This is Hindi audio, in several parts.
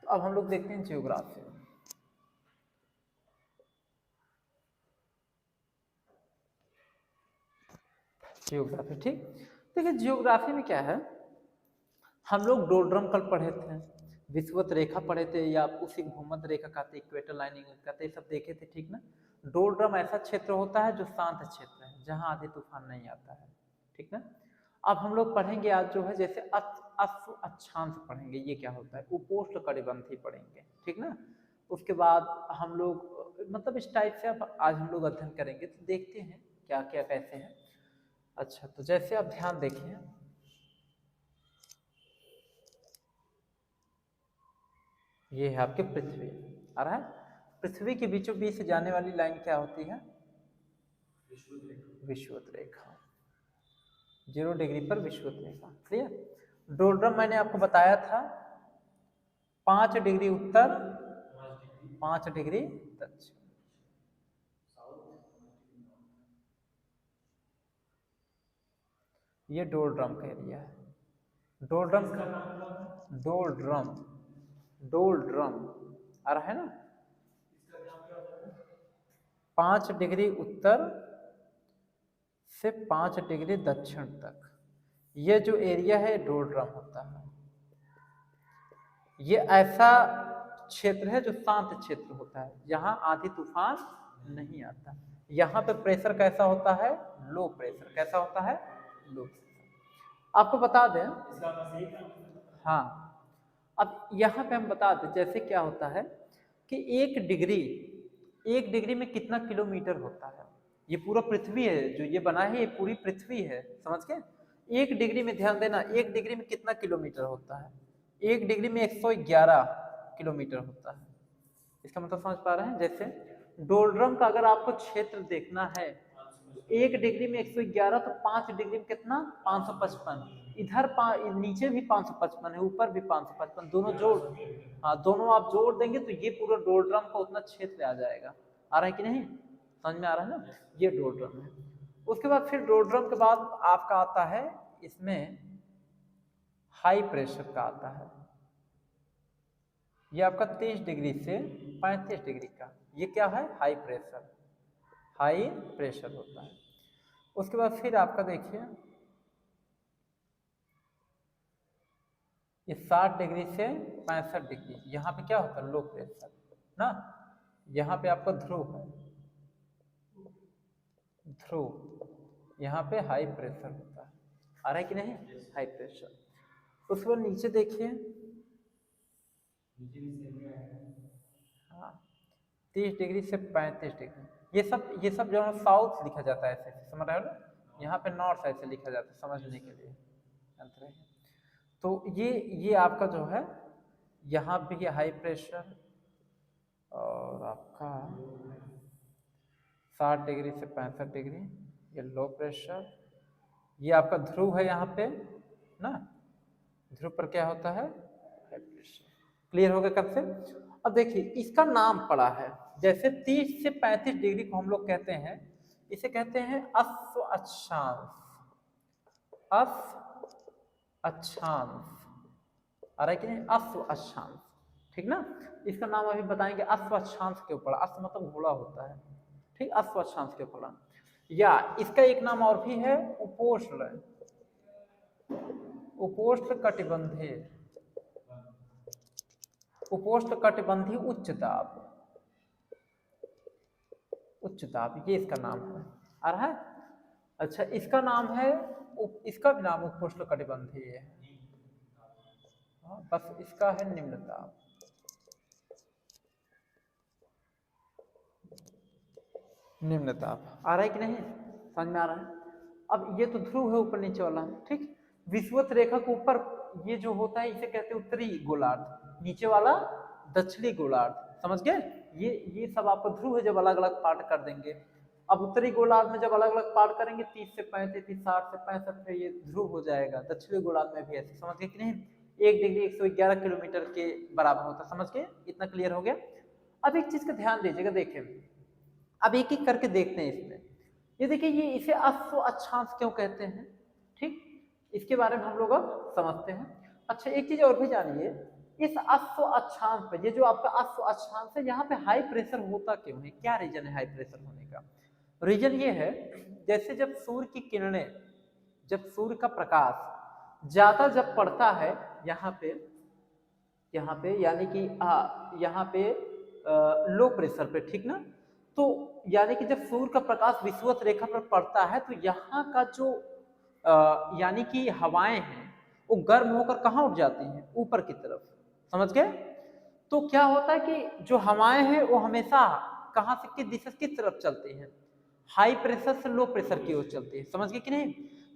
तो अब हम लोग देखते हैं जियोग्राफी। जियोग्राफी, ठीक। देखिए जियोग्राफी में क्या है, हम लोग डोलड्रम कल पढ़े थे, विषुवत रेखा पढ़े थे, या उसी भूमध्य रेखा कहते, इक्वेटर लाइनिंग कहते, सब देखे थे, ठीक ना। डोलड्रम ऐसा क्षेत्र होता है जो शांत क्षेत्र है, जहां आंधी तूफान नहीं आता है, ठीक ना। अब हम लोग पढ़ेंगे आज जो है, जैसे अश्व अक्षांश पढ़ेंगे, ये क्या होता है, उपोष्ण कटिबंधी पढ़ेंगे, ठीक ना। उसके बाद हम लोग मतलब इस टाइप से अब आज हम लोग अध्ययन करेंगे, तो देखते हैं क्या क्या कैसे हैं। अच्छा, तो जैसे आप ध्यान देखिए, ये है आपके पृथ्वी आ रहा है, पृथ्वी के बीचों बीच से जाने वाली लाइन क्या होती है, विषुवत रेखा। 0 डिग्री पर विषुवत रेखा, क्लियर। डोलड्रम मैंने आपको बताया था 5 डिग्री उत्तर, 5 डिग्री दक्षिण, ये डोलड्रम का एरिया है। डोलड्रम का डोलड्रम, डोलड्रम आ रहा है ना, 5 डिग्री उत्तर से 5 डिग्री दक्षिण तक, ये जो एरिया है डोलड्रम होता है। ये ऐसा क्षेत्र है जो शांत क्षेत्र होता है, जहां आंधी तूफान नहीं आता। यहाँ पे प्रेशर कैसा होता है, लो प्रेशर, कैसा होता है, लो प्रेशर। आपको बता दें, हाँ, अब यहाँ पे हम बता दें जैसे क्या होता है कि 1 डिग्री में कितना किलोमीटर होता है। ये पूरा पृथ्वी है, जो ये बना है ये पूरी पृथ्वी है, समझ गए। 1 डिग्री में ध्यान देना, 1 डिग्री में कितना किलोमीटर होता है, 1 डिग्री में 111 किलोमीटर होता है। इसका मतलब समझ पा रहे हैं। जैसे डोलड्रम का अगर आपको क्षेत्र देखना है, 1 डिग्री में 111, तो 5 डिग्री में कितना, 555। इधर नीचे भी 555 है, ऊपर भी 555, दोनों जोड़, हाँ दोनों आप जोड़ देंगे तो ये पूरा डोलड्रम का उतना क्षेत्र आ जाएगा। आ रहा है कि नहीं, समझ में आ रहा है ना, ये डोलड्रम है। उसके बाद फिर डोलड्रम के बाद आपका आता है इसमें हाई प्रेशर का आता है, ये आपका 30 डिग्री से 35 डिग्री का, ये क्या है, हाई प्रेशर, हाई प्रेशर होता है। उसके बाद फिर आपका देखिए ये 60 डिग्री से 65 डिग्री, यहाँ पे क्या होता है, लो प्रेशर ना। यहाँ पे आपका ध्रुव है, ध्रुव, यहाँ पे हाई प्रेशर होता है। आ रहा है कि नहीं, हाई प्रेशर। उसके बाद नीचे देखिए, हाँ 30 डिग्री से 35 डिग्री, ये सब जो है साउथ लिखा जाता है ऐसे, समझ रहे हो ना। यहाँ पे नॉर्थ ऐसे लिखा जाता है समझने के लिए, अंतर है। तो ये आपका जो है, यहाँ पे ये हाई प्रेशर, और आपका 60 डिग्री से 65 डिग्री ये लो प्रेशर, ये आपका ध्रुव है यहाँ पे ना, ध्रुव पर क्या होता है, हाई प्रेशर। क्लियर हो गया कब से। अब देखिए इसका नाम पड़ा है, जैसे 30 से 35 डिग्री को हम लोग कहते हैं, इसे कहते हैं अश्व अक्षांश, अश्व अक्षांश, आ रहा है कि नहीं, अश्व अक्षांश, ठीक ना। इसका नाम अभी बताएंगे, अश्व अक्षांश के ऊपर, अश्व मतलब घोड़ा होता है, ठीक, अश्व अक्षांश के ऊपर। या इसका एक नाम और भी है, उपोष्ण, उपोष्ण कटिबंधीय, उपोष्ण कटिबंधीय उच्च दाब, उच्च दाब, ये इसका नाम है। आ रहा है। अच्छा इसका नाम है, इसका भी नाम उपोष्ण कटिबंधीय है, हाँ, बस इसका है निम्न दाब, निम्न ताप। आ रहा है कि नहीं, समझ में आ रहा है। अब ये तो ध्रुव है ऊपर नीचे वाला, ठीक। विषुवत रेखा के ऊपर ये जो होता है इसे कहते हैं उत्तरी गोलार्ध, नीचे वाला दक्षिणी गोलार्ध, समझ गए। ये सब आपको ध्रुव है जब अलग अलग पार्ट कर देंगे। अब उत्तरी गोलार्ध में जब अलग अलग पार्ट करेंगे 30 से 35, 60 से 65, फिर ये ध्रुव हो जाएगा। दक्षिणी गोलार्ध में भी ऐसे, समझ गए कि नहीं। 1 डिग्री 111 किलोमीटर के बराबर होता है, समझ गए, इतना क्लियर हो गया। अब एक चीज का ध्यान दीजिएगा, देखें अब एक एक करके देखते हैं इसमें। ये देखिए ये इसे अश्व अक्षांश क्यों कहते हैं, ठीक, इसके बारे में हम लोग अब समझते हैं। अच्छा एक चीज और भी जानिए, इस अश्व अक्षांश पे, ये जो आपका अश्व अक्षांश है, यहाँ पे हाई प्रेशर होता क्यों है? क्या रीजन है हाई प्रेशर होने का? रीजन ये है, जैसे जब सूर्य की किरणें, जब सूर्य का प्रकाश ज्यादा जब पड़ता है यहाँ पे यानी कि यहाँ पे लो प्रेशर पे, ठीक ना, तो यानी कि जब सूर्य का प्रकाश विषुवत रेखा पर पड़ता है तो यहाँ का जो यानी कि हवाएं हैं वो गर्म होकर कहाँ उठ जाती हैं? ऊपर की तरफ, समझ गए? तो क्या होता है कि जो हवाएं हैं वो हमेशा कहाँ से, किस दिशा, किस तरफ चलती हैं? हाई प्रेशर से लो प्रेशर की ओर चलती है, समझ गए कि नहीं?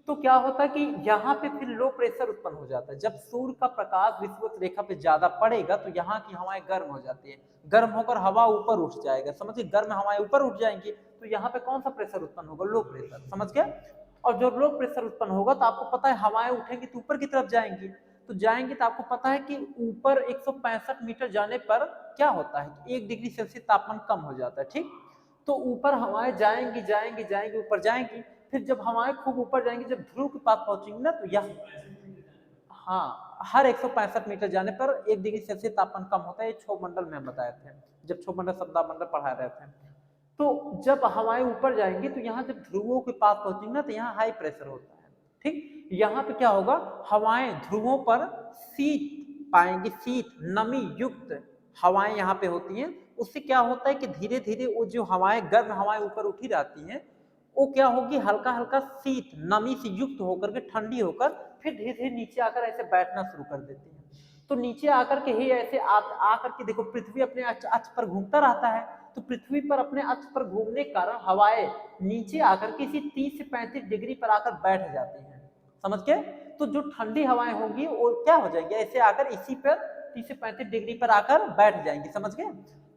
तो क्या होता है कि यहाँ पे फिर लो प्रेशर उत्पन्न हो जाता है। जब सूर्य का प्रकाश विषुवत रेखा पे ज्यादा पड़ेगा तो यहाँ की हवाएं गर्म हो जाती है, गर्म होकर हवा ऊपर उठ जाएगा, समझिए, गर्म हवाएं ऊपर उठ जाएंगी तो यहाँ पे कौन सा प्रेशर उत्पन्न होगा? लो प्रेशर, समझ गया? और जब लो प्रेशर उत्पन्न होगा तो आपको पता है हवाएं उठेंगी तो ऊपर की तरफ जाएंगी, तो जाएंगे तो आपको पता है कि ऊपर 165 मीटर जाने पर क्या होता है कि 1 डिग्री सेल्सियस तापमान कम हो जाता है, ठीक? तो ऊपर हवाएं जाएंगी जाएंगी जाएंगी, ऊपर जाएंगी, फिर जब हवाएं खूब ऊपर जाएंगी, जब ध्रुव के पास पहुंचेंगी ना, तो यह, हाँ, हर 165 मीटर जाने पर 1 डिग्री सेल्सियस तापमान कम होता है। ये क्षोभ मंडल में हम बताए थे जब क्षोभ मंडल शब्द मंडल पढ़ा रहे थे। तो जब हवाएं ऊपर जाएंगी तो यहाँ जब ध्रुवों के पास पहुंचेंगी ना, तो यहाँ हाई प्रेशर होता है, ठीक? यहाँ पे क्या होगा, हवाएं ध्रुवों पर शीत पाएंगे, शीत नमी युक्त हवाएं यहाँ पे होती हैं। उससे क्या होता है कि धीरे धीरे वो जो हवाएं, गर्म हवाएं ऊपर उठी रहती हैं, वो क्या होगी, हल्का हल्का शीत नमी से युक्त होकर के, ठंडी होकर फिर धीरे धीरे नीचे आकर ऐसे बैठना शुरू कर देती है। तो नीचे आकर के ही ऐसे आकर के देखो, पृथ्वी अपने अक्ष पर घूमता रहता है, तो पृथ्वी पर अपने अक्ष पर घूमने के कारण हवाएं नीचे आकर के इसी 30 से 35 डिग्री पर आकर बैठ जाती हैं, समझ गए? तो जो ठंडी हवाएं होंगी वो क्या हो जाएंगी, ऐसे आकर इसी पर 30 से 35 डिग्री पर आकर बैठ जाएंगी, समझ गए?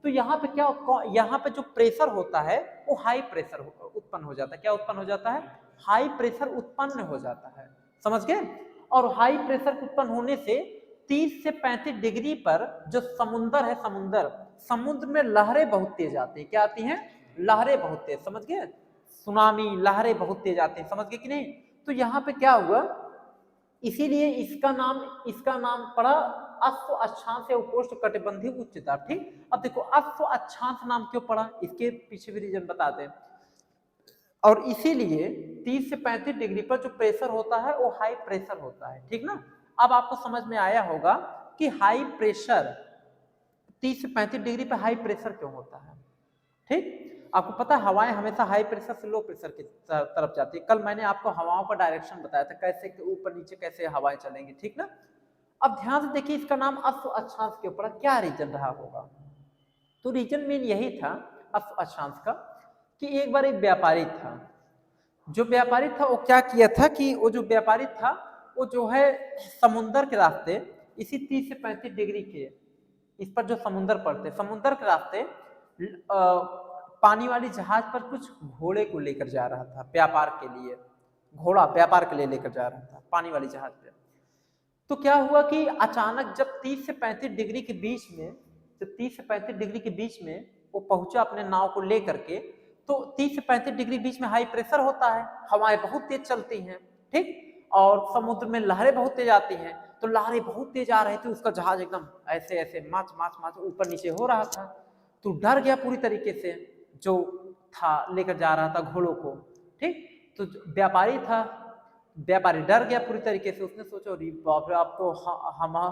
तो यहाँ पे क्या, यहाँ पे जो प्रेशर होता है वो हाई प्रेशर उत्पन्न हो जाता है। क्या उत्पन्न हो जाता है? हाई प्रेशर उत्पन्न हो जाता है, समझ गए? और हाई प्रेशर उत्पन्न होने से 30 से 35 डिग्री पर जो समुंदर है, समुद्र में लहरें बहुत तेज आती हैं। क्या आती हैं? लहरें बहुत तेज, समझ गए? सुनामी, लहरें बहुत तेज आती हैं, समझ गए कि नहीं? तो यहाँ पे क्या हुआ, इसीलिए इसका नाम पड़ा अश्व अक्षांश या उपोष्ण कटिबंधीय उच्चदाब, ठीक? अब देखो अश्व अक्षांश नाम क्यों पड़ा, इसके पीछे भी रीजन बताते हैं। और इसीलिए 30 से 35 डिग्री पर जो प्रेशर होता है वो हाई प्रेशर होता है, ठीक ना? अब आपको समझ में आया होगा कि हाई प्रेशर 30 से 35 डिग्री पर हाई प्रेशर क्यों होता है, ठीक? आपको पता है हवाएं हमेशा हाई प्रेशर से लो प्रेशर की तरफ जाती है। कल मैंने आपको हवाओं का डायरेक्शन बताया था, कैसे ऊपर नीचे कैसे हवाएं चलेंगी, ठीक ना? अब ध्यान से देखिए, इसका नाम अश्व अक्षांश के ऊपर क्या रीजन रहा होगा? तो रीजन मेन यही था अश्व अक्षांश का कि एक बार एक व्यापारी था, जो व्यापारी था वो क्या किया था कि वो जो व्यापारी था वो जो है समुंदर के रास्ते, इसी 30 से 35 डिग्री के इस पर जो समुंदर पड़ते, समुंदर के रास्ते पानी वाली जहाज पर कुछ घोड़े को लेकर जा रहा था व्यापार के लिए, घोड़ा व्यापार के लिए लेकर जा रहा था पानी वाली जहाज पे। तो क्या हुआ कि अचानक जब 30 से 35 डिग्री के बीच में, जब 30 से 35 डिग्री के बीच में वो पहुंचा अपने नाव को लेकर के, तो 30 से 35 डिग्री बीच में हाई प्रेशर होता है, हवाएं बहुत तेज चलती हैं, ठीक? और समुद्र में लहरें बहुत तेज आती हैं, तो लहरें बहुत तेज आ रही थी, उसका जहाज एकदम ऐसे ऐसे माच माच माच ऊपर नीचे हो रहा था। तो डर गया पूरी तरीके से, जो था लेकर जा रहा था घोड़ों को, ठीक? तो व्यापारी था, व्यापारी डर गया पूरी तरीके से, उसने सोचा अरे बाप रे, आप तो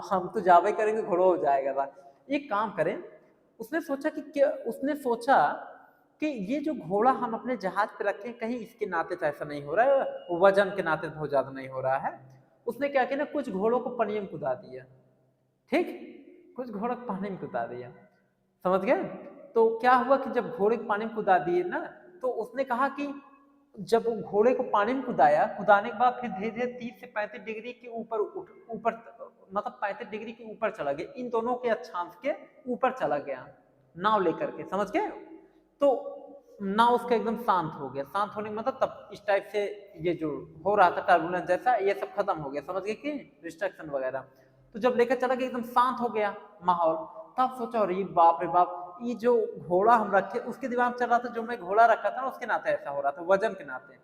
हम तो जावे ही करेंगे, घोड़ा हो जाएगा था। एक काम करें, उसने सोचा कि ये जो घोड़ा हम अपने जहाज पे रखे हैं, कहीं इसके नाते तो ऐसा नहीं हो रहा है, वजन के नाते बहुत ज्यादा नहीं हो रहा है। उसने क्या किया ना, कुछ घोड़ों को पानी में कुदा दिया, ठीक? कुछ घोड़ों को पानी में कुदा दिया, समझ गए? तो क्या हुआ कि जब घोड़े को पानी में कुदा दिए ना, तो उसने कहा कि जब घोड़े को पानी में कुदाया, कुदाने के बाद फिर धीरे धीरे 30 से 35 डिग्री के ऊपर मतलब 35 डिग्री के ऊपर चला गया, इन दोनों के अक्षांश के ऊपर चला गया नाव लेकर के, समझ गए? तो नाव उसका एकदम शांत हो गया, शांत होने का मतलब तब इस टाइप से ये जो हो रहा था टर्बुलेंस जैसा, ये सब खत्म हो गया, समझ गए कि रिस्ट्रक्शन वगैरह। तो जब लेकर चला गया एकदम शांत हो गया माहौल, तब सोचा अरे बाप रे बाप, ये जो घोड़ा हम रखे उसके दिमाग में चल रहा था, जो मैं घोड़ा रखा था ना उसके नाते ऐसा हो रहा था, वजन के नाते।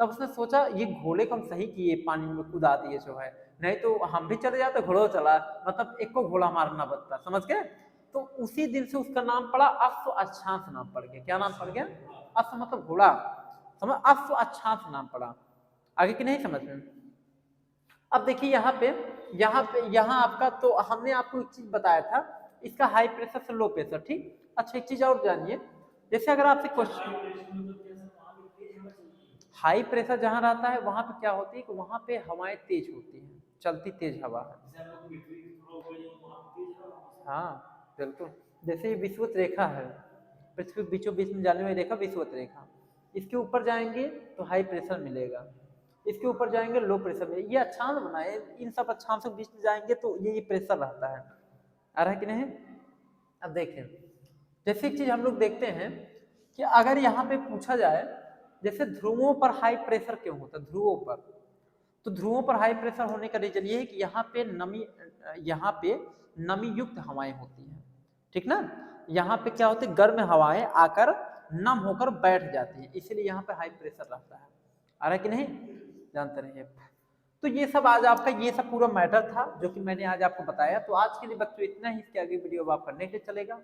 तब उसने सोचा ये घोड़े को हम सही किए पानी में कूदा दिए जो है, नहीं तो हम भी चले जाते, घोड़ा चला, मतलब एक को घोड़ा मारना बचता, समझ गए। तो उसी दिन से उसका नाम पड़ा अश्व अक्षांश नाम पड़ गया। क्या नाम पड़ गया? अश्व मतलब घोड़ा, समझ, अश्व अक्षांश नाम पड़ा। आगे की नहीं समझ में? अब देखिए यहाँ आपका, तो हमने आपको एक चीज बताया था, इसका हाई प्रेशर से लो प्रेशर, ठीक। अच्छा एक चीज और जानिए, जैसे अगर आपसे क्वेश्चन, हाई प्रेशर जहां रहता है वहां पे क्या होती है कि वहां पे हवाएं तेज होती हैं, चलती तेज हवा है। हाँ बिल्कुल, जैसे ये विषुवत रेखा है, पृथ्वी बीचों बीच में जाने वाली रेखा विषुवत रेखा, इसके ऊपर जाएंगे तो हाई प्रेशर मिलेगा, इसके ऊपर जाएंगे लो प्रेशर मिलेगा। ये अक्षांश बनाए, इन सब अक्षांशों के बीच में जाएंगे तो ये प्रेशर रहता है। आ रहा है कि नहीं? अब देखें, जैसे एक चीज हम लोग देखते हैं कि अगर यहाँ पे पूछा जाए, जैसे ध्रुवों पर हाई प्रेशर क्यों होता है, ध्रुवों पर, तो ध्रुवों पर हाई प्रेशर होने का रीजन ये है कि यहाँ पे नमी युक्त हवाएं होती हैं, ठीक ना। यहाँ पे क्या होती है, गर्म हवाएं आकर नम होकर बैठ जाती हैं, इसीलिए यहाँ पे हाई प्रेशर रहता है। आ रहा है कि नहीं? जानते रहिए। तो ये सब आज आपका ये सब पूरा मैटर था जो कि मैंने आज आपको बताया। तो आज के लिए बच्चों इतना ही, इसके आगे वीडियो अब आपका नेक्स्ट चलेगा।